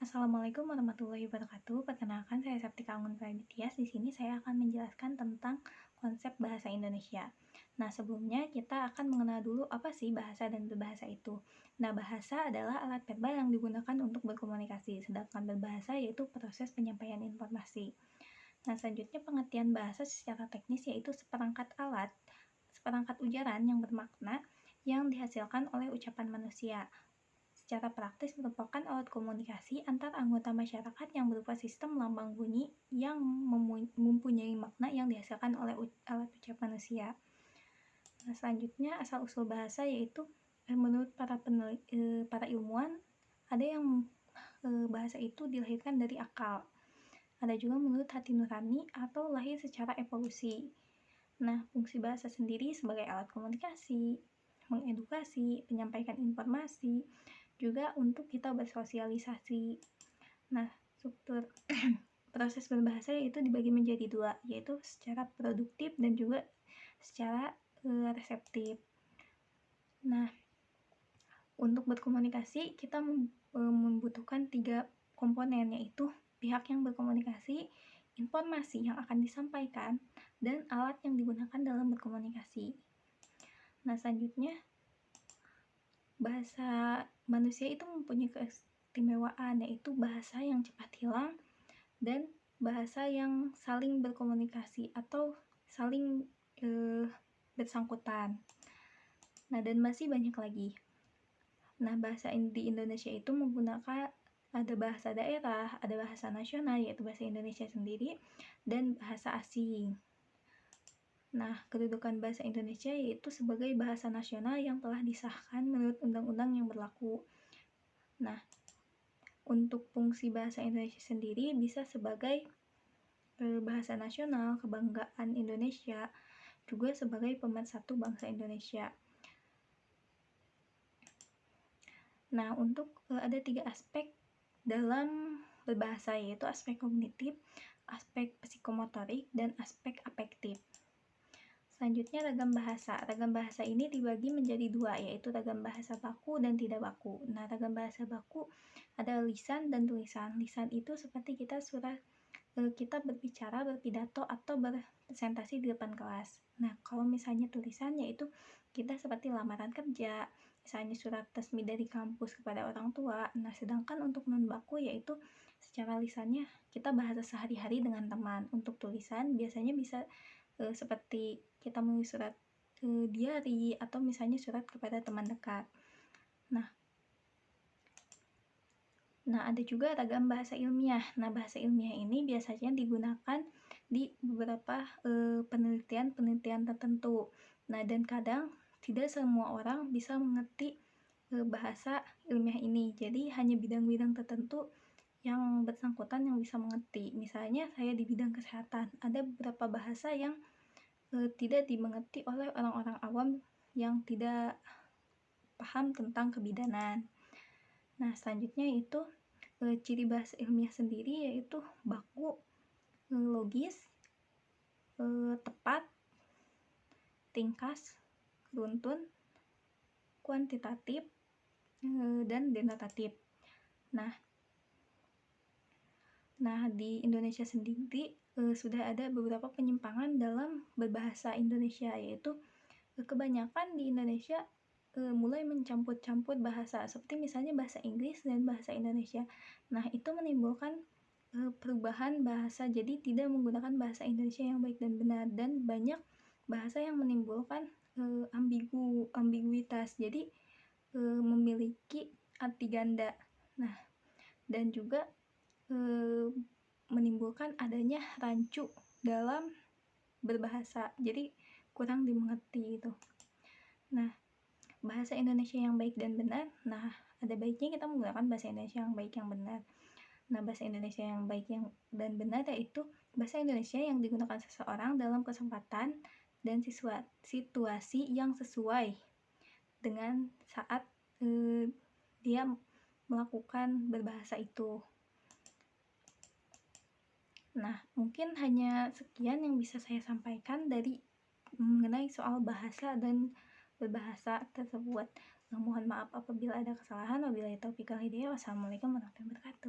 Assalamualaikum warahmatullahi wabarakatuh. Perkenalkan, saya Septika Anggun Praditya. Di sini saya akan menjelaskan tentang konsep bahasa Indonesia. Nah, sebelumnya kita akan mengenal dulu apa sih bahasa dan berbahasa itu. Nah, bahasa adalah alat verbal yang digunakan untuk berkomunikasi, sedangkan berbahasa yaitu proses penyampaian informasi. Nah, selanjutnya pengertian bahasa secara teknis yaitu seperangkat ujaran yang bermakna yang dihasilkan oleh ucapan manusia. Secara praktis merupakan alat komunikasi antar anggota masyarakat yang berupa sistem lambang bunyi yang mempunyai makna yang dihasilkan oleh alat ucap manusia. Nah, selanjutnya asal-usul bahasa yaitu menurut para ilmuwan ada yang bahasa itu dilahirkan dari akal. Ada juga menurut hati nurani atau lahir secara evolusi. Nah, fungsi bahasa sendiri sebagai alat komunikasi, mengedukasi, menyampaikan informasi, juga untuk kita bersosialisasi. Nah, struktur proses berbahasa itu dibagi menjadi dua, yaitu secara produktif dan juga secara reseptif. Nah, untuk berkomunikasi kita membutuhkan 3 komponen, yaitu pihak yang berkomunikasi, informasi yang akan disampaikan, dan alat yang digunakan dalam berkomunikasi. Nah, selanjutnya bahasa manusia itu mempunyai keistimewaan, yaitu bahasa yang cepat hilang dan bahasa yang saling berkomunikasi atau saling bersangkutan. Nah, dan masih banyak lagi. Nah, bahasa di Indonesia itu menggunakan ada bahasa daerah, ada bahasa nasional yaitu bahasa Indonesia sendiri, dan bahasa asing. Nah, kedudukan bahasa Indonesia yaitu sebagai bahasa nasional yang telah disahkan menurut undang-undang yang berlaku. Nah, untuk fungsi bahasa Indonesia sendiri bisa sebagai bahasa nasional, kebanggaan Indonesia, juga sebagai pemersatu bangsa Indonesia. Nah, untuk ada 3 aspek dalam berbahasa, yaitu aspek kognitif, aspek psikomotorik, dan aspek afektif. Selanjutnya ragam bahasa. Ragam bahasa ini dibagi menjadi 2, yaitu ragam bahasa baku dan tidak baku. Nah, ragam bahasa baku ada lisan dan tulisan. Lisan itu seperti kita berbicara, berpidato, atau berpresentasi di depan kelas. Nah, kalau misalnya tulisan yaitu kita seperti lamaran kerja, misalnya surat resmi dari kampus kepada orang tua. Nah, sedangkan untuk non baku yaitu secara lisannya kita bahasa sehari-hari dengan teman. Untuk tulisan biasanya bisa seperti kita menulis surat diary atau misalnya surat kepada teman dekat. Nah, ada juga ragam bahasa ilmiah. Nah, bahasa ilmiah ini biasanya digunakan di beberapa penelitian-penelitian tertentu. Nah, dan kadang tidak semua orang bisa mengerti bahasa ilmiah ini. Jadi, hanya bidang-bidang tertentu yang bersangkutan yang bisa mengerti. Misalnya, saya di bidang kesehatan. Ada beberapa bahasa yang tidak dimengerti oleh orang-orang awam yang tidak paham tentang kebidanan. Nah, selanjutnya itu ciri bahasa ilmiah sendiri yaitu baku, logis, tepat, ringkas, runtun, kuantitatif, dan denotatif. Nah, di Indonesia sendiri sudah ada beberapa penyimpangan dalam berbahasa Indonesia, yaitu kebanyakan di Indonesia mulai mencampur-campur bahasa, seperti misalnya bahasa Inggris dan bahasa Indonesia. Nah, itu menimbulkan perubahan bahasa, jadi tidak menggunakan bahasa Indonesia yang baik dan benar, dan banyak bahasa yang menimbulkan ambiguitas, jadi memiliki arti ganda. Nah, dan juga menimbulkan adanya rancu dalam berbahasa, jadi kurang dimengerti gitu. Nah, bahasa Indonesia yang baik dan benar. Nah, ada baiknya kita menggunakan bahasa Indonesia yang baik yang benar. Nah, bahasa Indonesia yang baik dan benar yaitu bahasa Indonesia yang digunakan seseorang dalam kesempatan dan situasi yang sesuai dengan saat dia melakukan berbahasa itu. Nah, mungkin hanya sekian yang bisa saya sampaikan dari mengenai soal bahasa dan berbahasa tersebut. Mohon maaf apabila ada kesalahan. Wabillahi taufiq wal hidayah. Wassalamualaikum warahmatullahi wabarakatuh.